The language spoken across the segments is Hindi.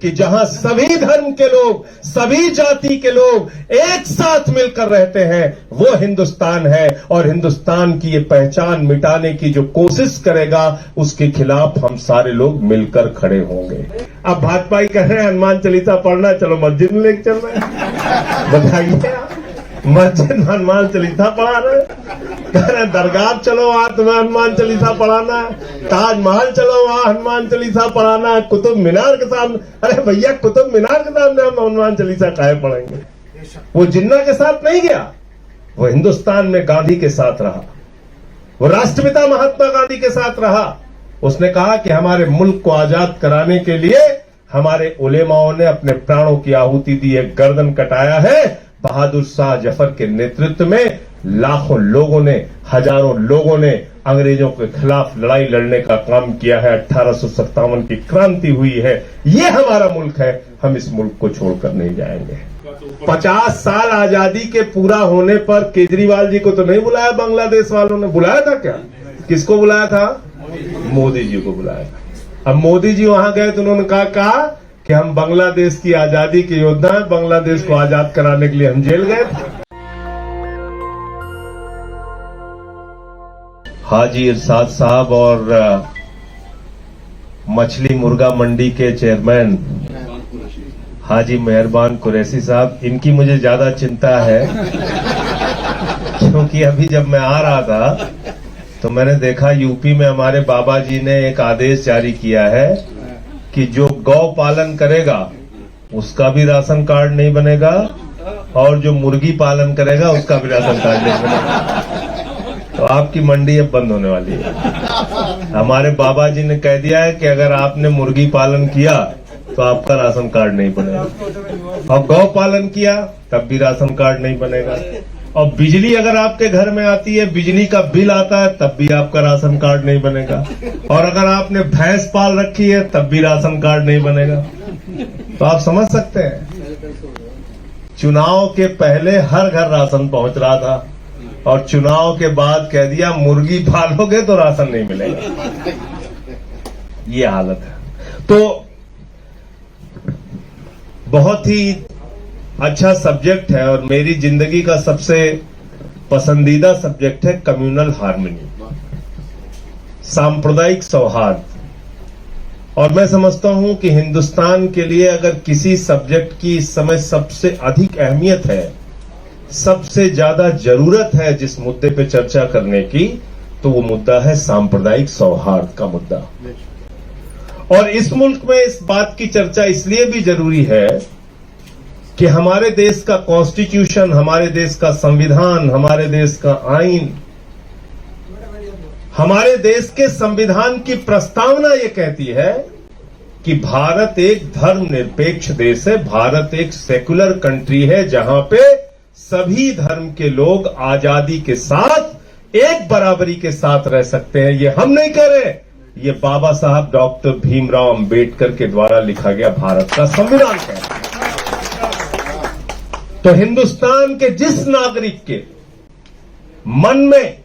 कि जहां सभी धर्म के लोग, सभी जाति के लोग एक साथ मिलकर रहते हैं, वो हिंदुस्तान है। और हिंदुस्तान की ये पहचान मिटाने की जो कोशिश करेगा, उसके खिलाफ हम सारे लोग मिलकर खड़े होंगे। अब भाजपा ही कह रहे हैं हनुमान चालीसा पढ़ना, चलो मस्जिद में लेके चल रहे हैं। बताइए, मस्जिद में हनुमान चालीसा पढ़ा रहे, कह रहे दरगाह चलो वहां तुम्हें हनुमान चालीसा पढ़ाना है, ताजमहल चलो वहां हनुमान चालीसा पढ़ाना है, कुतुब मीनार के सामने, अरे भैया कुतुब मीनार के सामने हम हनुमान चालीसा काहे पढ़ेंगे? वो जिन्ना के साथ नहीं गया, वो हिंदुस्तान में गांधी के साथ रहा, वो राष्ट्रपिता महात्मा गांधी के साथ रहा। उसने कहा कि हमारे मुल्क को आजाद कराने के लिए हमारे उलेमाओं ने अपने प्राणों की आहुति दी है, गर्दन कटाया है। बहादुर शाह जफर के नेतृत्व में लाखों लोगों ने, हजारों लोगों ने अंग्रेजों के खिलाफ लड़ाई लड़ने का काम किया है। 1857 की क्रांति हुई है। ये हमारा मुल्क है, हम इस मुल्क को छोड़कर नहीं जाएंगे। 50 साल आजादी के पूरा होने पर केजरीवाल जी को तो नहीं बुलाया बांग्लादेश वालों ने, बुलाया था क्या? किसको बुलाया था? मोदी जी को बुलाया था। अब मोदी जी वहां गए तो उन्होंने कहा कि हम बांग्लादेश की आजादी के योद्धा हैं, बांग्लादेश को आजाद कराने के लिए हम जेल गए थे। हाजी इरशाद साहब और मछली मुर्गा मंडी के चेयरमैन हाजी मेहरबान कुरैशी साहब, इनकी मुझे ज्यादा चिंता है क्योंकि अभी जब मैं आ रहा था तो मैंने देखा यूपी में हमारे बाबा जी ने एक आदेश जारी किया है कि जो गौ पालन करेगा उसका भी राशन कार्ड नहीं बनेगा और जो मुर्गी पालन करेगा उसका भी राशन कार्ड नहीं बनेगा। तो आपकी मंडी अब बंद होने वाली है। हमारे बाबा जी ने कह दिया है कि अगर आपने मुर्गी पालन किया तो आपका राशन कार्ड नहीं बनेगा, और गौ पालन किया तब भी राशन कार्ड नहीं बनेगा, और बिजली अगर आपके घर में आती है, बिजली का बिल आता है, तब भी आपका राशन कार्ड नहीं बनेगा, और अगर आपने भैंस पाल रखी है तब भी राशन कार्ड नहीं बनेगा। तो आप समझ सकते हैं, चुनाव के पहले हर घर राशन पहुंच रहा था और चुनाव के बाद कह दिया मुर्गी पालोगे तो राशन नहीं मिलेगा। ये हालत है। तो बहुत ही अच्छा सब्जेक्ट है और मेरी जिंदगी का सबसे पसंदीदा सब्जेक्ट है कम्युनल हार्मनी, सांप्रदायिक सौहार्द। और मैं समझता हूं कि हिंदुस्तान के लिए अगर किसी सब्जेक्ट की इस समय सबसे अधिक अहमियत है, सबसे ज्यादा जरूरत है जिस मुद्दे पे चर्चा करने की, तो वो मुद्दा है सांप्रदायिक सौहार्द का मुद्दा। और इस मुल्क में इस बात की चर्चा इसलिए भी जरूरी है कि हमारे देश का कॉन्स्टिट्यूशन, हमारे देश का संविधान, हमारे देश का आईन, हमारे देश के संविधान की प्रस्तावना ये कहती है कि भारत एक धर्मनिरपेक्ष देश है, भारत एक सेकुलर कंट्री है जहां पे सभी धर्म के लोग आजादी के साथ एक बराबरी के साथ रह सकते हैं। ये हम नहीं कह रहे, ये बाबा साहब डॉक्टर भीमराव अंबेडकर के द्वारा लिखा गया भारत का संविधान है। तो हिंदुस्तान के जिस नागरिक के मन में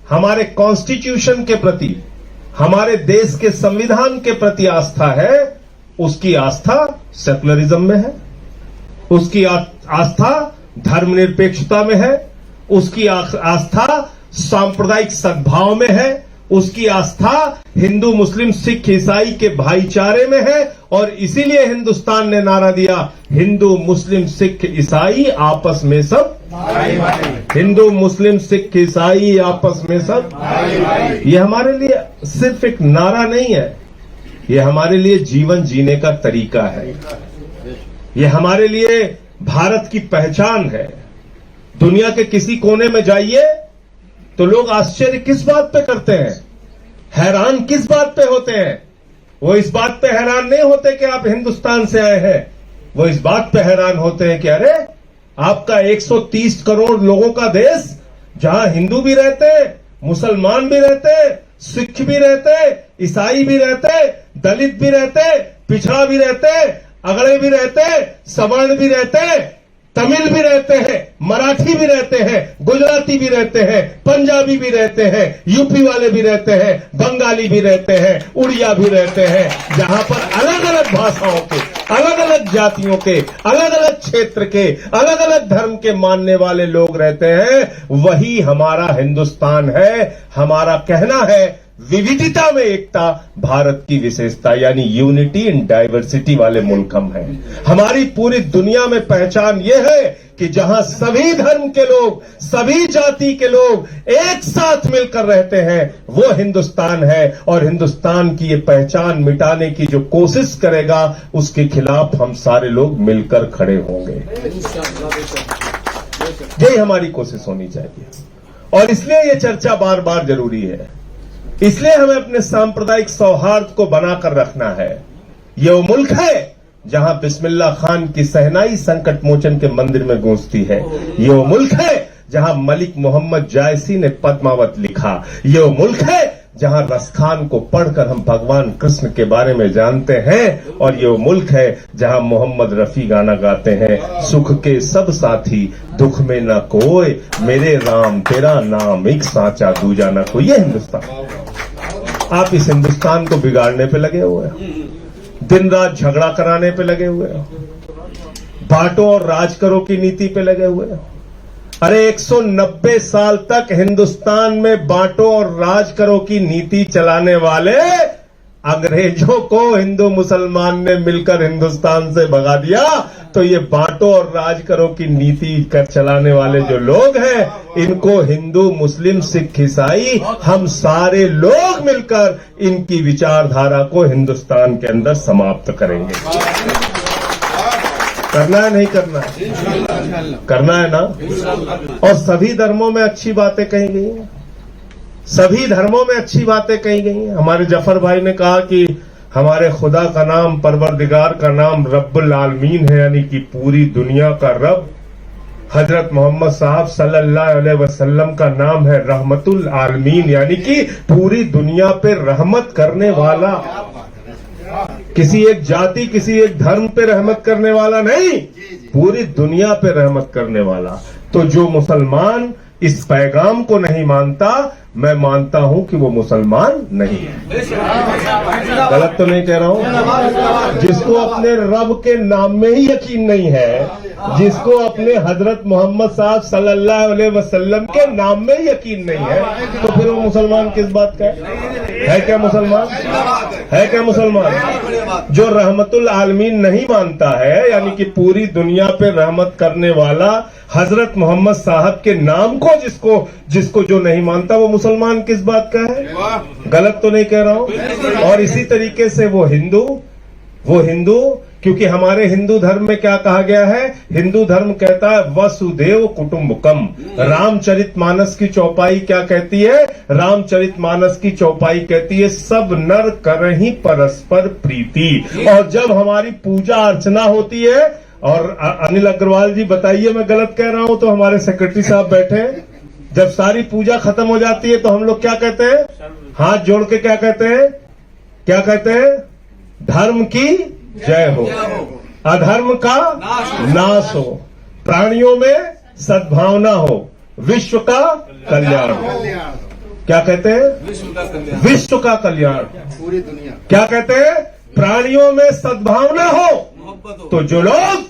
हमारे कॉन्स्टिट्यूशन के प्रति, हमारे देश के संविधान के प्रति आस्था है, उसकी आस्था सेकुलरिज्म में है, उसकी आस्था धर्मनिरपेक्षता में है, उसकी आस्था सांप्रदायिक सद्भाव में है, उसकी आस्था हिंदू मुस्लिम सिख ईसाई के भाईचारे में है। और इसीलिए हिंदुस्तान ने नारा दिया, हिंदू मुस्लिम सिख ईसाई आपस में सब भाई भाई, हिंदू मुस्लिम सिख ईसाई आपस में सब भाई भाई। ये हमारे लिए सिर्फ एक नारा नहीं है, ये हमारे लिए जीवन जीने का तरीका है, ये हमारे लिए भारत की पहचान है। दुनिया के किसी कोने में जाइए तो लोग आश्चर्य किस बात पे करते हैं, हैरान किस बात पे होते हैं? वो इस बात पे हैरान नहीं होते कि आप हिंदुस्तान से आए हैं, वो इस बात पे हैरान होते हैं कि अरे आपका 130 करोड़ लोगों का देश, जहां हिंदू भी रहते, मुसलमान भी रहते, सिख भी रहते, ईसाई भी रहते, दलित भी रहते, पिछड़ा भी रहते, अगड़े भी रहते, सवर्ण भी रहते, तमिल भी रहते हैं, मराठी भी रहते हैं, गुजराती भी रहते हैं, पंजाबी भी रहते हैं, यूपी वाले भी रहते हैं, बंगाली भी रहते हैं, उड़िया भी रहते हैं, जहां पर अलग अलग भाषाओं के अलग अलग जातियों के, अलग अलग क्षेत्र के, अलग अलग धर्म के मानने वाले लोग रहते हैं, वही हमारा हिंदुस्तान है। हमारा कहना है विविधता में एकता भारत की विशेषता, यानी यूनिटी इन डाइवर्सिटी वाले मुल्क हम हैं। हमारी पूरी दुनिया में पहचान यह है कि जहां सभी धर्म के लोग, सभी जाति के लोग एक साथ मिलकर रहते हैं, वो हिंदुस्तान है। और हिंदुस्तान की ये पहचान मिटाने की जो कोशिश करेगा, उसके खिलाफ हम सारे लोग मिलकर खड़े होंगे। यही हमारी कोशिश होनी चाहिए। और इसलिए ये चर्चा बार बार जरूरी है। इसलिए हमें अपने सांप्रदायिक सौहार्द को बनाकर रखना है। ये वो मुल्क है जहां बिस्मिल्लाह खान की सहनाई संकट मोचन के मंदिर में गूंजती है। ये वो मुल्क है जहां मलिक मोहम्मद जायसी ने पद्मावत लिखा। ये वो मुल्क है जहां रसखान को पढ़कर हम भगवान कृष्ण के बारे में जानते हैं। और ये वो मुल्क है जहां मोहम्मद रफी गाना गाते हैं, सुख के सब साथी दुख में न कोई, मेरे राम तेरा नाम एक साचा दूजा न कोई। ये हिंदुस्तान। आप इस हिंदुस्तान को बिगाड़ने पे लगे हुए हो, दिन रात झगड़ा कराने पे लगे हुए हो, बांटो और राज करो की नीति पे लगे हुए हो। अरे 190 साल तक हिंदुस्तान में बांटो और राज करो की नीति चलाने वाले अंग्रेजों को हिंदू मुसलमान ने मिलकर हिंदुस्तान से भगा दिया। तो ये बांटो और राज करो की नीति कर चलाने वाले जो लोग हैं, इनको हिंदू मुस्लिम सिख ईसाई हम सारे लोग मिलकर इनकी विचारधारा को हिंदुस्तान के अंदर समाप्त करेंगे। करना है नहीं करना है? करना है ना। और सभी धर्मों में अच्छी बातें कही गई हैं, सभी धर्मों में अच्छी बातें कही गई हैं। हमारे जफर भाई ने कहा कि हमारे खुदा का नाम, परवरदिगार का नाम रब्बुल आलमीन है, यानी कि पूरी दुनिया का रब। हजरत मोहम्मद साहब सल्लल्लाहु अलैहि वसल्लम का नाम है रहमतुल आलमीन, यानी कि पूरी दुनिया पे रहमत करने वाला। किसी एक जाति, किसी एक धर्म पे रहमत करने वाला नहीं, पूरी दुनिया पे रहमत करने वाला। तो जो मुसलमान इस पैगाम को नहीं मानता, मैं मानता हूं कि वो मुसलमान नहीं है। गलत तो नहीं कह रहा हूं? जिसको अपने रब के नाम में ही यकीन नहीं है, जिसको अपने हजरत मोहम्मद साहब सल्लल्लाहु अलैहि वसल्लम के नाम में ही यकीन नहीं है, तो फिर वो मुसलमान किस बात का है? क्या मुसलमान है? क्या मुसलमान? जो रहमतुल आलमीन नहीं मानता है, यानी कि पूरी दुनिया पे रहमत करने वाला हजरत मोहम्मद साहब के नाम को जिसको जो नहीं मानता, वो मुसलमान किस बात का है? गलत तो नहीं कह रहा हूं? और इसी तरीके से वो हिंदू, क्योंकि हमारे हिंदू धर्म में क्या कहा गया है? हिंदू धर्म कहता है वसुदेव कुटुंबकम। रामचरितमानस की चौपाई क्या कहती है? रामचरितमानस की चौपाई कहती है सब नर करहि परस्पर प्रीति। और जब हमारी पूजा अर्चना होती है, और अनिल अग्रवाल जी बताइए मैं गलत कह रहा हूं तो हमारे सेक्रेटरी साहब बैठे हैं, जब सारी पूजा खत्म हो जाती है तो हम लोग क्या कहते हैं? हाथ जोड़ के क्या कहते हैं? क्या कहते हैं? धर्म की जय हो, अधर्म का नाश हो, प्राणियों में सद्भावना हो, विश्व का कल्याण हो। क्या कहते हैं? विश्व का कल्याण। पूरी दुनिया क्या कहते हैं? प्राणियों में सद्भावना हो। तो जो लोग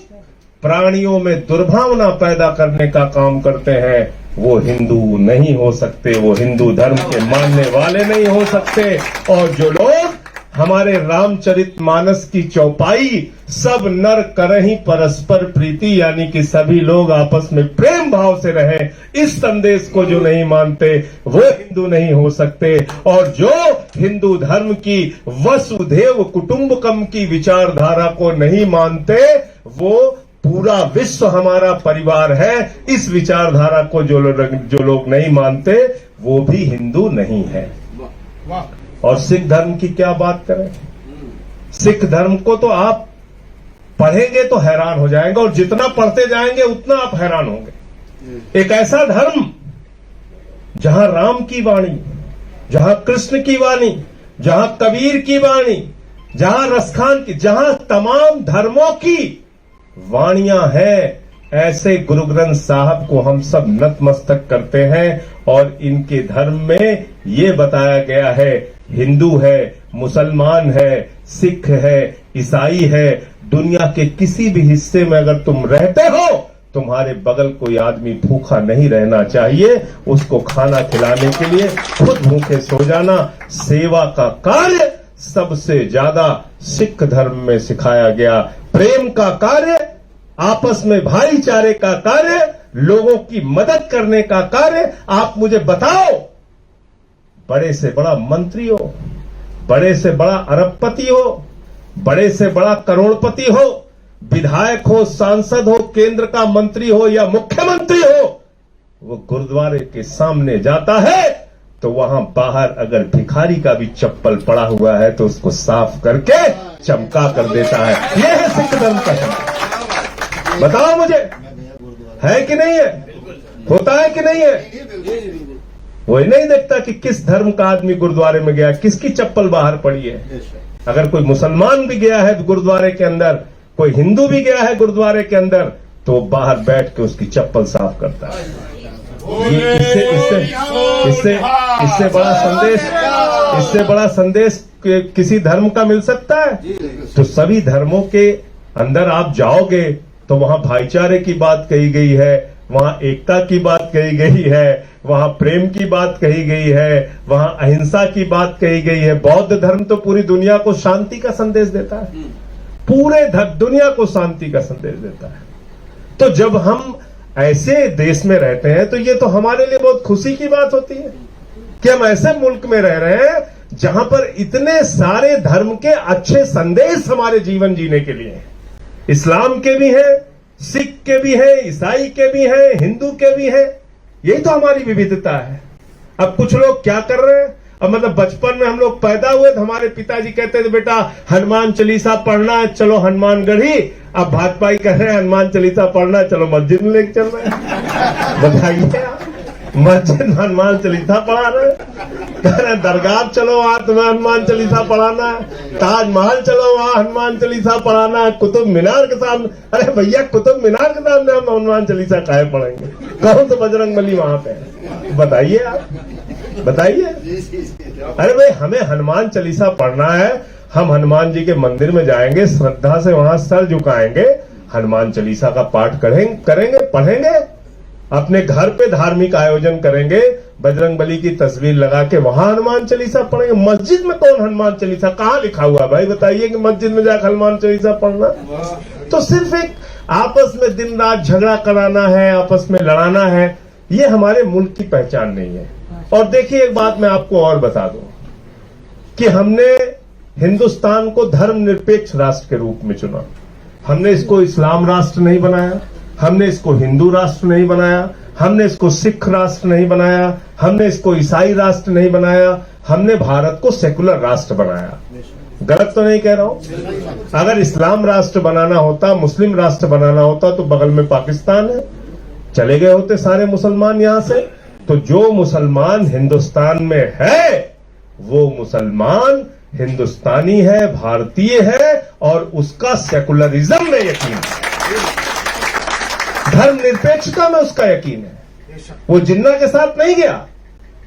प्राणियों में दुर्भावना पैदा करने का काम करते हैं, वो हिंदू नहीं हो सकते, वो हिंदू धर्म के मानने वाले नहीं हो सकते। और जो लोग हमारे रामचरितमानस की चौपाई सब नर करहि परस्पर प्रीति, यानी कि सभी लोग आपस में प्रेम भाव से रहें, इस संदेश को जो नहीं मानते, वो हिंदू नहीं हो सकते। और जो हिंदू धर्म की वसुधैव कुटुंबकम की विचारधारा को नहीं मानते, वो पूरा विश्व हमारा परिवार है, इस विचारधारा को जो लोग नहीं मानते, वो भी हिंदू नहीं है। और सिख धर्म की क्या बात करें? सिख धर्म को तो आप पढ़ेंगे तो हैरान हो जाएंगे, और जितना पढ़ते जाएंगे उतना आप हैरान होंगे। एक ऐसा धर्म जहां राम की वाणी, जहां कृष्ण की वाणी, जहां कबीर की वाणी, जहां रसखान की, जहां तमाम धर्मों की वाणियां हैं, ऐसे गुरु ग्रंथ साहब को हम सब नतमस्तक करते हैं। और इनके धर्म में ये बताया गया है, हिंदू है, मुसलमान है, सिख है, ईसाई है, दुनिया के किसी भी हिस्से में अगर तुम रहते हो, तुम्हारे बगल कोई आदमी भूखा नहीं रहना चाहिए। उसको खाना खिलाने के लिए खुद भूखे सो जाना सेवा का कार्य सबसे ज्यादा सिख धर्म में सिखाया गया। प्रेम का कार्य, आपस में भाईचारे का कार्य, लोगों की मदद करने का कार्य। आप मुझे बताओ, बड़े से बड़ा मंत्री हो, बड़े से बड़ा अरबपति हो, बड़े से बड़ा करोड़पति हो, विधायक हो, सांसद हो, केंद्र का मंत्री हो या मुख्यमंत्री हो, वो गुरुद्वारे के सामने जाता है तो वहां बाहर अगर भिखारी का भी चप्पल पड़ा हुआ है तो उसको साफ करके चमका कर देता है। यह है सिख धर्म का धर्म। बताओ मुझे, है कि नहीं है? होता है कि नहीं है? वो नहीं देखता कि किस धर्म का आदमी गुरुद्वारे में गया, किसकी चप्पल बाहर पड़ी है। अगर कोई मुसलमान भी गया है गुरुद्वारे के अंदर, कोई हिंदू भी गया है गुरुद्वारे के अंदर, तो बाहर बैठ के उसकी चप्पल साफ करता है। ये इससे बड़ा संदेश किसी धर्म का मिल सकता है? तो सभी धर्मों के अंदर आप जाओगे तो वहां भाईचारे की बात कही गई है, वहां एकता की बात कही गई है, वहां प्रेम की बात कही गई है, वहां अहिंसा की बात कही गई है। बौद्ध धर्म तो पूरी दुनिया को शांति का संदेश देता है, पूरे दुनिया को शांति का संदेश देता है। तो जब हम ऐसे देश में रहते हैं तो ये तो हमारे लिए बहुत खुशी की बात होती है कि हम ऐसे मुल्क में रह रहे हैं जहां पर इतने सारे धर्म के अच्छे संदेश हमारे जीवन जीने के लिए हैं। इस्लाम के भी हैं, सिख के भी हैं, ईसाई के भी हैं, हिंदू के भी हैं। यही तो हमारी विविधता है। अब कुछ लोग क्या कर रहे हैं, अब मतलब बचपन में हम लोग पैदा हुए तो हमारे पिताजी कहते थे बेटा हनुमान चालीसा पढ़ना है, चलो हनुमानगढ़ी। अब भाजपाई कह रहे हैं हनुमान चालीसा पढ़ना है, चलो मस्जिद में लेके चल रहे हैं। बताइए, मस्जिद में हनुमान चालीसा पढ़ा रहे हैं, कह रहे दरगाह चलो वहां तुम्हें हनुमान चालीसा पढ़ाना है, ताजमहल चलो वहां हनुमान चालीसा पढ़ाना है, कुतुब मीनार के सामने। अरे भैया, कुतुब मीनार के सामने हम हनुमान चालीसा काहे पढ़ेंगे? कौन सा बजरंगबली वहां पे है? बताइए आप, बताइए। अरे भाई, हमें हनुमान चालीसा पढ़ना है, हम हनुमान जी के मंदिर में जाएंगे, श्रद्धा से वहां सर झुकाएंगे, हनुमान चालीसा का पाठ करेंगे, पढ़ेंगे, अपने घर पे धार्मिक आयोजन करेंगे, बजरंगबली की तस्वीर लगा के वहां हनुमान चालीसा पढ़ेंगे। मस्जिद में कौन हनुमान चालीसा, कहाँ लिखा हुआ भाई? बताइए कि मस्जिद में जाकर हनुमान चालीसा पढ़ना। तो सिर्फ एक आपस में दिन रात झगड़ा कराना है, आपस में लड़ाना है, ये हमारे मुल्क की पहचान नहीं है। और देखिए, एक बात मैं आपको और बता दूं कि हमने हिंदुस्तान को धर्मनिरपेक्ष राष्ट्र के रूप में चुना। हमने इसको इस्लाम राष्ट्र नहीं बनाया, हमने इसको हिंदू राष्ट्र नहीं बनाया, हमने इसको सिख राष्ट्र नहीं बनाया, हमने इसको ईसाई राष्ट्र नहीं बनाया, हमने भारत को सेकुलर राष्ट्र बनाया। गलत तो नहीं कह रहा हूं? अगर इस्लाम राष्ट्र बनाना होता, मुस्लिम राष्ट्र बनाना होता, तो बगल में पाकिस्तान है, चले गए होते सारे मुसलमान यहां से। तो जो मुसलमान हिंदुस्तान में है वो मुसलमान हिंदुस्तानी है, भारतीय है, और उसका सेकुलरिज्म में यकीन है, धर्मनिरपेक्षता में उसका यकीन है। वो जिन्ना के साथ नहीं गया,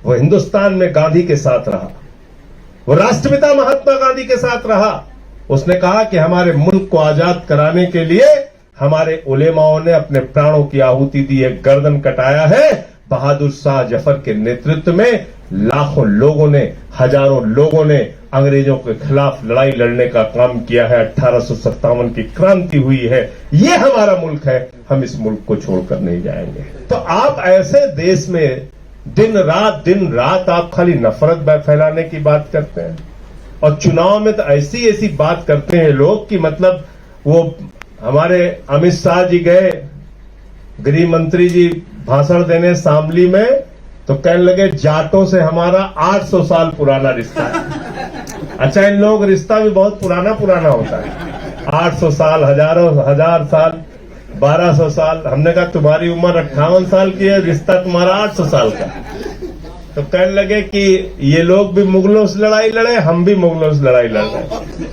वो हिंदुस्तान में गांधी के साथ रहा, वो राष्ट्रपिता महात्मा गांधी के साथ रहा। उसने कहा कि हमारे मुल्क को आजाद कराने के लिए हमारे उलेमाओं ने अपने प्राणों की आहुति दी, एक गर्दन कटाया है। बहादुर शाह जफर के नेतृत्व में लाखों लोगों ने, हजारों लोगों ने अंग्रेजों के खिलाफ लड़ाई लड़ने का काम किया है। 1857 की क्रांति हुई है। ये हमारा मुल्क है, हम इस मुल्क को छोड़कर नहीं जाएंगे। तो आप ऐसे देश में दिन रात आप खाली नफरत फैलाने की बात करते हैं, और चुनाव में तो ऐसी बात करते हैं लोग कि मतलब वो हमारे अमित शाह जी गए, गृह मंत्री जी भाषण देने शामली में, तो कहने लगे जाटों से हमारा 800 साल पुराना रिश्ता है। अच्छा, इन लोग रिश्ता भी बहुत पुराना होता है। 800 साल, हजार साल, 1200 साल। हमने कहा तुम्हारी उम्र 58 साल की है, रिश्ता तुम्हारा 800 साल का। तो कहने लगे कि ये लोग भी मुगलों से लड़ाई लड़े, हम भी मुगलों से लड़ाई लड़ रहे।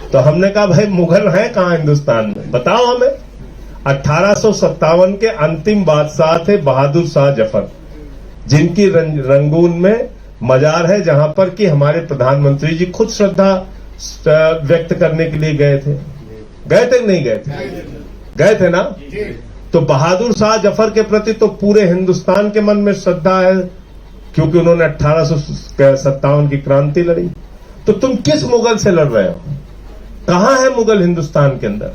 तो हमने कहा भाई मुगल हैं कहां हिंदुस्तान में, बताओ हमें। 1857 के अंतिम बादशाह थे बहादुर शाह जफर, जिनकी रंगून में मजार है, जहां पर कि हमारे प्रधानमंत्री जी खुद श्रद्धा व्यक्त करने के लिए गए थे। गए थे कि नहीं गए थे? गए थे ना? तो बहादुर शाह जफर के प्रति तो पूरे हिंदुस्तान के मन में श्रद्धा है, क्योंकि उन्होंने 1857 की क्रांति लड़ी। तो तुम किस मुगल से लड़ रहे हो? कहां है मुगल हिंदुस्तान के अंदर?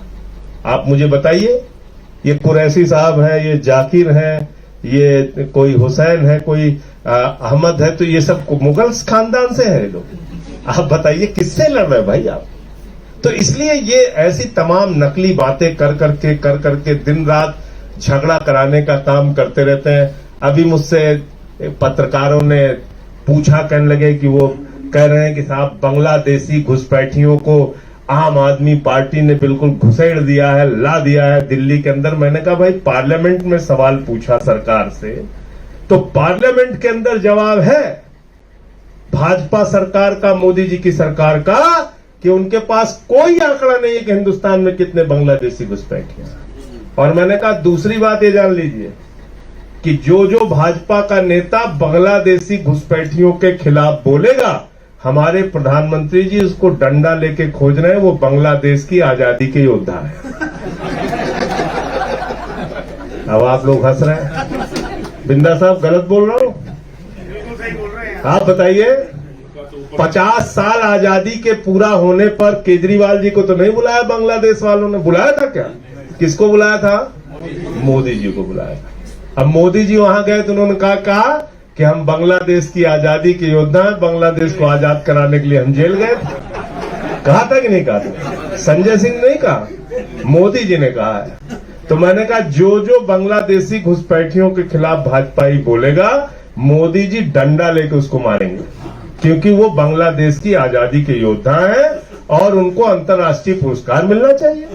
आप मुझे बताइए। ये कुरैशी साहब है, ये जाकिर है, ये कोई हुसैन है, कोई अहमद है, तो ये सब मुगल खानदान से है लोग। आप बताइए किससे लड़ रहे हैं भाई आप? तो इसलिए ये ऐसी तमाम नकली बातें कर करके दिन रात झगड़ा कराने का काम करते रहते हैं। अभी मुझसे पत्रकारों ने पूछा, कहने लगे कि वो कह रहे हैं कि साहब बांग्लादेशी घुसपैठियों को आम आदमी पार्टी ने बिल्कुल घुसेड़ दिया है, ला दिया है दिल्ली के अंदर। मैंने कहा भाई पार्लियामेंट में सवाल पूछा सरकार से, तो पार्लियामेंट के अंदर जवाब है भाजपा सरकार का, मोदी जी की सरकार का, कि उनके पास कोई आंकड़ा नहीं है कि हिंदुस्तान में कितने बांग्लादेशी घुसपैठे हैं। और मैंने कहा दूसरी बात ये जान लीजिए कि जो भाजपा का नेता बांग्लादेशी घुसपैठियों के खिलाफ बोलेगा, हमारे प्रधानमंत्री जी उसको डंडा लेके खोज रहे हैं, वो बांग्लादेश की आजादी के योद्धा है। अब आप लोग हंस रहे हैं। बिंदा साहब गलत बोल रहा हूं? आप बताइए। 50 साल आजादी के पूरा होने पर केजरीवाल जी को तो नहीं बुलाया बांग्लादेश वालों ने? बुलाया था क्या? किसको बुलाया था? मोदी जी को बुलाया था। अब मोदी जी वहां गए तो उन्होंने कहा कि हम बांग्लादेश की आजादी के योद्धा हैं, बांग्लादेश को आजाद कराने के लिए हम जेल गए थे। कहा था कि नहीं कहा था? संजय सिंह ने नहीं कहा, मोदी जी ने कहा है। तो मैंने कहा जो बांग्लादेशी घुसपैठियों के खिलाफ भाजपा ही बोलेगा, मोदी जी डंडा लेके उसको मारेंगे, क्योंकि वो बांग्लादेश की आजादी के योद्धा हैं और उनको अंतर्राष्ट्रीय पुरस्कार मिलना चाहिए।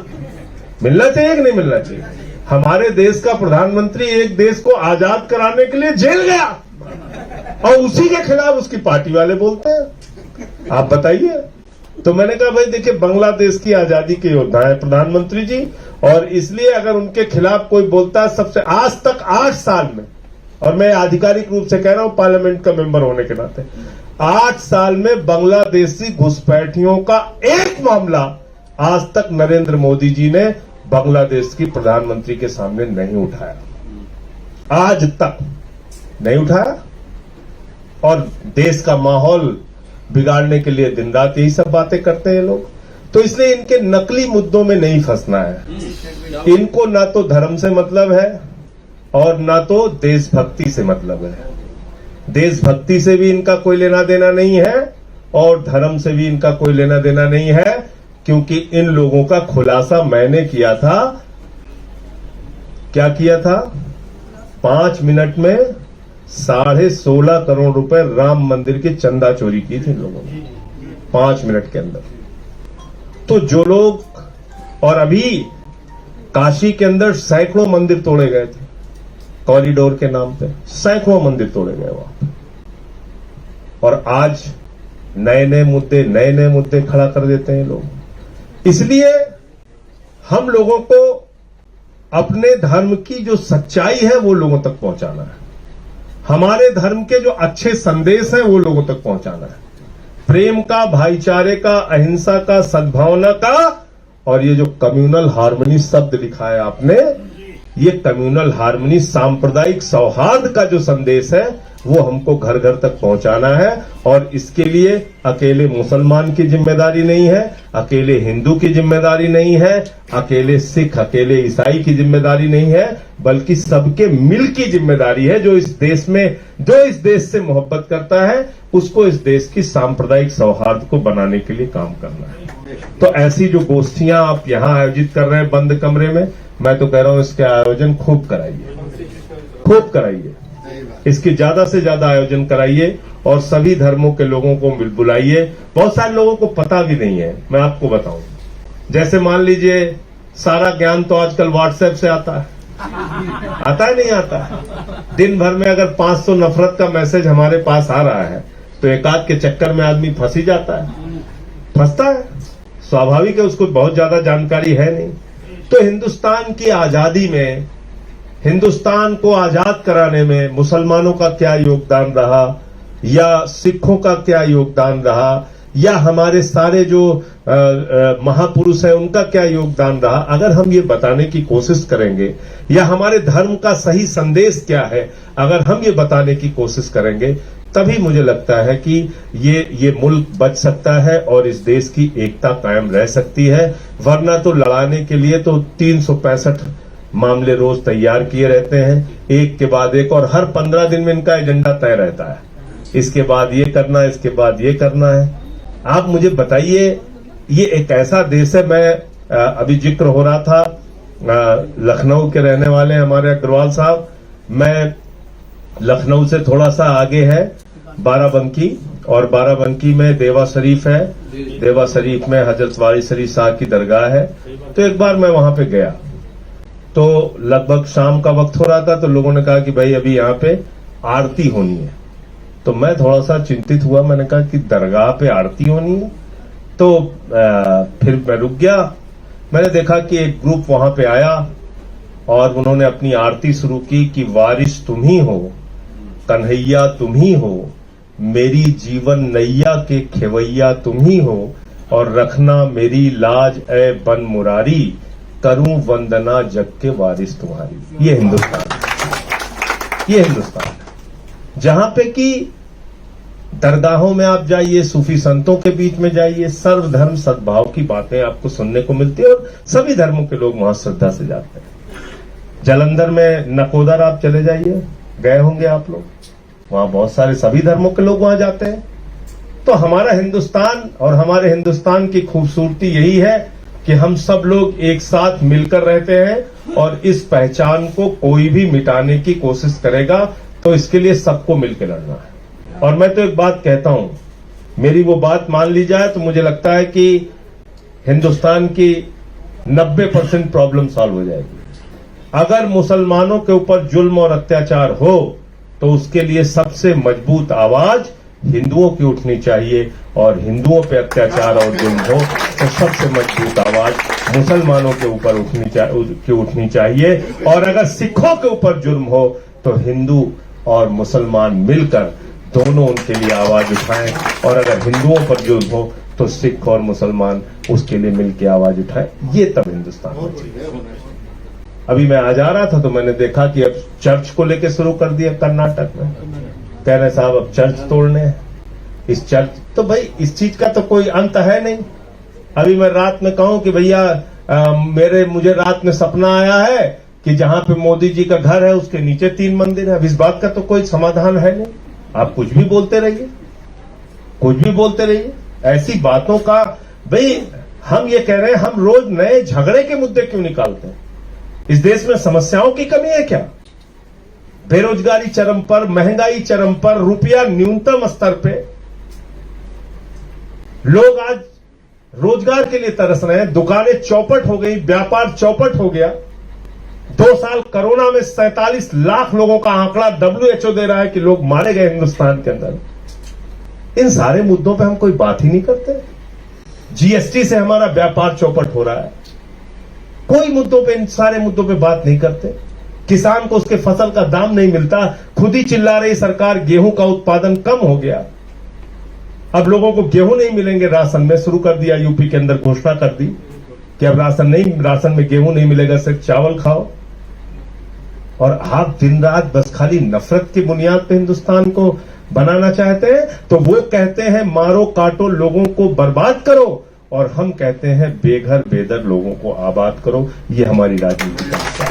मिलना चाहिए कि नहीं मिलना चाहिए? हमारे देश का प्रधानमंत्री एक देश को आजाद कराने के लिए जेल गया और उसी के खिलाफ उसकी पार्टी वाले बोलते हैं। आप बताइए। तो मैंने कहा भाई देखिए, बांग्लादेश की आजादी के योद्धा है प्रधानमंत्री जी, और इसलिए अगर उनके खिलाफ कोई बोलता है, सबसे आज तक 8 साल में, और मैं आधिकारिक रूप से कह रहा हूं पार्लियामेंट का मेंबर होने के नाते, 8 साल में बांग्लादेशी घुसपैठियों का एक मामला आज तक नरेंद्र मोदी जी ने बांग्लादेश की प्रधानमंत्री के सामने नहीं उठाया। आज तक नहीं उठाया। और देश का माहौल बिगाड़ने के लिए दिन रात यही सब बातें करते हैं लोग। तो इसलिए इनके नकली मुद्दों में नहीं फंसना है। इनको ना तो धर्म से मतलब है और ना तो देशभक्ति से मतलब है। देशभक्ति से भी इनका कोई लेना देना नहीं है और धर्म से भी इनका कोई लेना देना नहीं है, क्योंकि इन लोगों का खुलासा मैंने किया था। क्या किया था? 5 मिनट में 16.5 करोड़ रुपए राम मंदिर की चंदा चोरी की थी लोगों ने 5 मिनट के अंदर। तो जो लोग, और अभी काशी के अंदर सैकड़ों मंदिर तोड़े गए थे कॉरिडोर के नाम पे, सैकड़ों मंदिर तोड़े गए वहां। और आज नए नए मुद्दे खड़ा कर देते हैं लोग। इसलिए हम लोगों को अपने धर्म की जो सच्चाई है वो लोगों तक पहुंचाना है। हमारे धर्म के जो अच्छे संदेश हैं वो लोगों तक पहुंचाना है। प्रेम का, भाईचारे का, अहिंसा का, सद्भावना का, और ये जो कम्युनल हार्मनी शब्द लिखा है आपने, ये कम्युनल हार्मनी, सांप्रदायिक सौहार्द का जो संदेश है वो हमको घर घर तक पहुंचाना है। और इसके लिए अकेले मुसलमान की जिम्मेदारी नहीं है, अकेले हिंदू की जिम्मेदारी नहीं है, अकेले सिख, अकेले ईसाई की जिम्मेदारी नहीं है, बल्कि सबके मिल की जिम्मेदारी है। जो इस देश से मोहब्बत करता है उसको इस देश की सांप्रदायिक सौहार्द को बनाने के लिए काम करना है। तो ऐसी जो गोष्ठियां आप यहां आयोजित कर रहे हैं बंद कमरे में, मैं तो कह रहा हूं इसके आयोजन खूब कराइए, इसके ज्यादा से ज्यादा आयोजन कराइए और सभी धर्मों के लोगों को बुलाइए। बहुत सारे लोगों को पता भी नहीं है, मैं आपको बताऊं। जैसे मान लीजिए सारा ज्ञान तो आजकल व्हाट्सएप से आता है नहीं आता? दिन भर में अगर 500 नफरत का मैसेज हमारे पास आ रहा है तो एकाध के चक्कर में आदमी फंस ही जाता है, फंसता है, स्वाभाविक है, उसको बहुत ज्यादा जानकारी है नहीं। तो हिंदुस्तान की आजादी में, हिंदुस्तान को आजाद कराने में मुसलमानों का क्या योगदान रहा या सिखों का क्या योगदान रहा या हमारे सारे जो महापुरुष हैं उनका क्या योगदान रहा, अगर हम ये बताने की कोशिश करेंगे, या हमारे धर्म का सही संदेश क्या है अगर हम ये बताने की कोशिश करेंगे, तभी मुझे लगता है कि ये मुल्क बच सकता है और इस देश की एकता कायम रह सकती है। वरना तो लड़ाने के लिए तो 365 मामले रोज तैयार किए रहते हैं, एक के बाद एक, और हर 15 दिन में इनका एजेंडा तय रहता है, इसके बाद ये करना है, इसके बाद ये करना है। आप मुझे बताइए, ये एक ऐसा देश है, मैं अभी जिक्र हो रहा था लखनऊ के रहने वाले हमारे अग्रवाल साहब, मैं लखनऊ से थोड़ा सा आगे है बाराबंकी, और बाराबंकी में देवा शरीफ है, देवा शरीफ में हजरत वारी शरीफ साहब की दरगाह है। तो एक बार मैं वहां पे गया, तो लगभग शाम का वक्त हो रहा था, तो लोगों ने कहा कि भाई अभी यहाँ पे आरती होनी है। तो मैं थोड़ा सा चिंतित हुआ, मैंने कहा कि दरगाह पे आरती होनी है, तो फिर मैं रुक गया। मैंने देखा कि एक ग्रुप वहां पे आया और उन्होंने अपनी आरती शुरू की कि वारिस तुम ही हो, कन्हैया तुम ही हो, मेरी जीवन नैया के खेवैया तुम ही हो, और रखना मेरी लाज ए बन मुरारी, करूं वंदना जग के वारिस तुम्हारी। ये हिंदुस्तान, ये हिंदुस्तान जहां पे कि दरगाहों में आप जाइए, सूफी संतों के बीच में जाइए, सर्वधर्म सद्भाव की बातें आपको सुनने को मिलती है और सभी धर्मों के लोग वहां श्रद्धा से जाते हैं। जालंधर में नकोदर आप चले जाइए, गए होंगे आप लोग, वहां बहुत सारे सभी धर्मों के लोग वहां जाते हैं। तो हमारा हिंदुस्तान और हमारे हिंदुस्तान की खूबसूरती यही है कि हम सब लोग एक साथ मिलकर रहते हैं, और इस पहचान को कोई भी मिटाने की कोशिश करेगा तो इसके लिए सबको मिलकर लड़ना है। और मैं तो एक बात कहता हूं, मेरी वो बात मान ली जाए तो मुझे लगता है कि हिंदुस्तान की 90% प्रॉब्लम सॉल्व हो जाएगी। अगर मुसलमानों के ऊपर जुल्म और अत्याचार हो तो उसके लिए सबसे मजबूत आवाज हिंदुओं की उठनी चाहिए, और हिंदुओं पे अत्याचार और जुल्म हो तो सबसे मजबूत आवाज मुसलमानों के ऊपर उठनी चाहिए। और अगर सिखों के ऊपर जुल्म हो तो हिंदू और मुसलमान मिलकर दोनों उनके लिए आवाज उठाएं, और अगर हिंदुओं पर जुल्म हो तो सिख और मुसलमान उसके लिए मिलकर आवाज उठाएं। ये तब हिंदुस्तान है। अभी मैं आ जा रहा था तो मैंने देखा कि अब चर्च को लेकर शुरू कर दिया कर्नाटक में, कह रहे साहब अब चर्च तोड़ने हैं। इस चर्च, तो भाई इस चीज का तो कोई अंत है नहीं। अभी मैं रात में कहूं कि भैया मुझे रात में सपना आया है कि जहां पे मोदी जी का घर है उसके नीचे 3 मंदिर है। अब इस बात का तो कोई समाधान है नहीं। आप कुछ भी बोलते रहिए, कुछ भी बोलते रहिए, ऐसी बातों का भाई हम ये कह रहे हैं, हम रोज नए झगड़े के मुद्दे क्यों निकालते हैं? इस देश में समस्याओं की कमी है क्या? बेरोजगारी चरम पर, महंगाई चरम पर, रुपया न्यूनतम स्तर पे, लोग आज रोजगार के लिए तरस रहे हैं, दुकानें चौपट हो गई, व्यापार चौपट हो गया। 2 साल कोरोना में 47 लाख लोगों का आंकड़ा WHO दे रहा है कि लोग मारे गए हिंदुस्तान के अंदर। इन सारे मुद्दों पे हम कोई बात ही नहीं करते। GST से हमारा व्यापार चौपट हो रहा है, कोई मुद्दों पे, इन सारे मुद्दों पे बात नहीं करते। किसान को उसके फसल का दाम नहीं मिलता, खुद ही चिल्ला रही सरकार गेहूं का उत्पादन कम हो गया। अब लोगों को गेहूं नहीं मिलेंगे राशन में, शुरू कर दिया यूपी के अंदर, घोषणा कर दी कि अब राशन में गेहूं नहीं मिलेगा, सिर्फ चावल खाओ। और आप दिन रात बस खाली नफरत की बुनियाद पे हिंदुस्तान को बनाना चाहते हैं। तो वो कहते हैं मारो काटो, लोगों को बर्बाद करो, और हम कहते हैं बेघर बेदर लोगों को आबाद करो। ये हमारी राजनीति का हिस्सा है।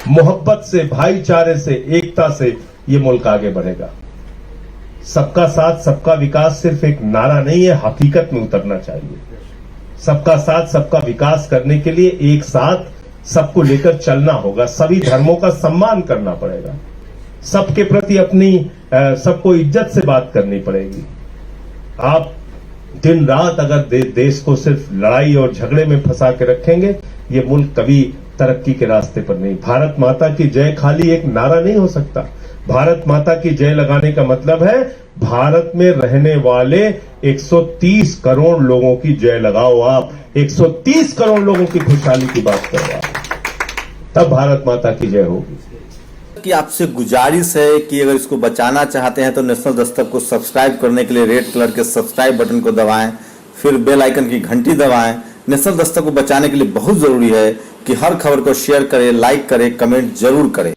मोहब्बत से, भाईचारे से, एकता से ये मुल्क आगे बढ़ेगा। सबका साथ सबका विकास सिर्फ एक नारा नहीं है, हकीकत में उतरना चाहिए। सबका साथ सबका विकास करने के लिए एक साथ सबको लेकर चलना होगा, सभी धर्मों का सम्मान करना पड़ेगा, सबके प्रति अपनी सबको इज्जत से बात करनी पड़ेगी। आप दिन रात अगर देश को सिर्फ लड़ाई और झगड़े में फंसा के रखेंगे, ये मुल्क कभी तरक्की के रास्ते पर नहीं। भारत माता की जय खाली एक नारा नहीं हो सकता। भारत माता की जय लगाने का मतलब है भारत में रहने वाले 130 करोड़ लोगों की जय लगाओ। आप 130 करोड़ लोगों की खुशहाली की बात करो आप, तब भारत माता की जय होगी। कि आपसे गुजारिश है कि अगर इसको बचाना चाहते हैं तो नेशनल दस्तक को सब्सक्राइब करने के लिए रेड कलर के सब्सक्राइब बटन को दबाएं, फिर बेल आइकन की घंटी दबाएं। नेशनल दस्तक को बचाने के लिए बहुत जरूरी है कि हर खबर को शेयर करें, लाइक करें, कमेंट जरूर करें।